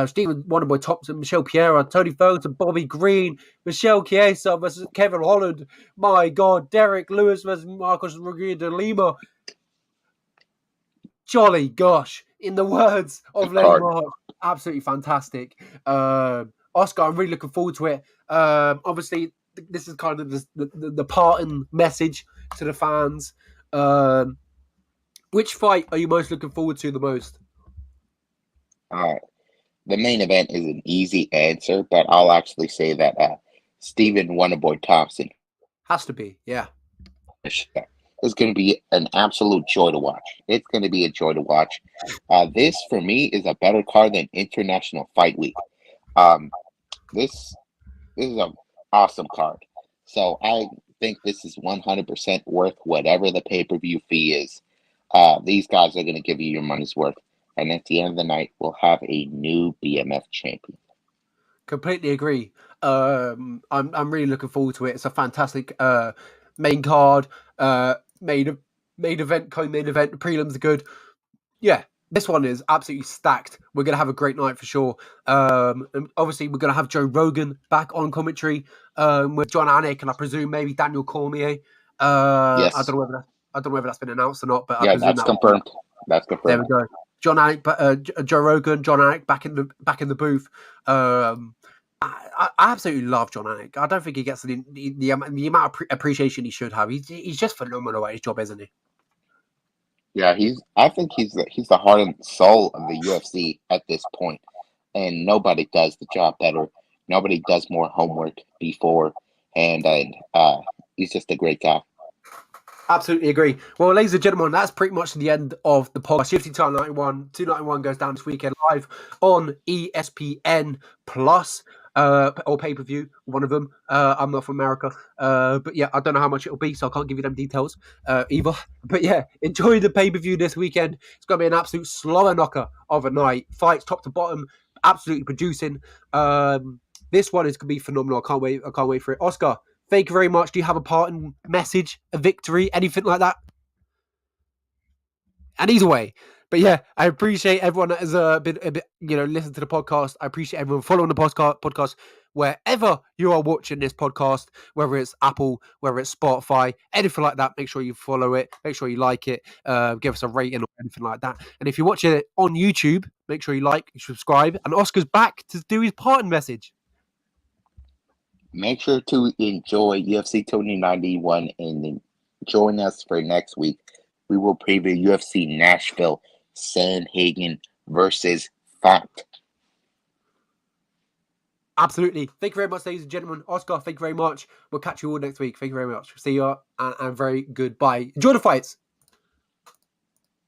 Stephen Wonderboy Thompson, Michelle Piera, Tony Ferguson, Bobby Green, Michelle Chiesa versus Kevin Holland. My God, Derek Lewis versus Marcos Rodriguez de Lima. Jolly gosh, in the words of Lenny Mark, absolutely fantastic. Oscar, I'm really looking forward to it. Obviously, this is kind of the parting message to the fans. Which fight are you most looking forward to the most? The main event is an easy answer, but I'll actually say that Stephen Wonderboy Thompson Has to be, yeah. is going to be an absolute joy to watch. It's going to be a joy to watch. This, for me, is a better card than International Fight Week. This is an awesome card. So I think this is 100% worth whatever the pay-per-view fee is. These guys are going to give you your money's worth. And at the end of the night, we'll have a new BMF champion. Completely agree. I'm really looking forward to it. It's a fantastic main card, main event, co-main event. The prelims are good. Yeah, this one is absolutely stacked. We're gonna have a great night for sure. And obviously, we're gonna have Joe Rogan back on commentary with John Anik and I presume maybe Daniel Cormier. I Yes. don't know whether that's been announced or not, but I Yeah, presume that's that will be. confirmed. That's There confirmed. we go. John Anik, Joe Rogan, John Anik back in the booth. I absolutely love John Anik. I don't think he gets the amount of appreciation he should have. He's just phenomenal at his job, isn't he? Yeah, I think he's the heart and soul of the UFC at this point, and nobody does the job better. Nobody does more homework before, and he's just a great guy. Absolutely agree. Well, ladies and gentlemen, that's pretty much the end of the podcast. UFC 291 goes down this weekend live on ESPN Plus or pay per view. One of them. I'm not from America, but yeah, I don't know how much it'll be, so I can't give you them details either. But yeah, enjoy the pay per view this weekend. It's going to be an absolute slower knocker of a night. Fights top to bottom, absolutely producing. This one is going to be phenomenal. I can't wait. I can't wait for it. Oscar, thank you very much. Do you have a parting message, a victory, anything like that? And either way, but yeah, I appreciate everyone that has been a bit, listened to the podcast. I appreciate everyone following the podcast wherever you are watching this podcast, whether it's Apple, whether it's Spotify, anything like that. Make sure you follow it. Make sure you like it. Give us a rating or anything like that. And if you're watching it on YouTube, make sure you like, subscribe. And Oscar's back to do his parting message. Make sure to enjoy UFC 291 and then join us for next week. We will preview UFC Nashville, Sandhagen versus Font. Absolutely. Thank you very much, ladies and gentlemen. Oscar, thank you very much. We'll catch you all next week. Thank you very much. See you and very goodbye. Enjoy the fights.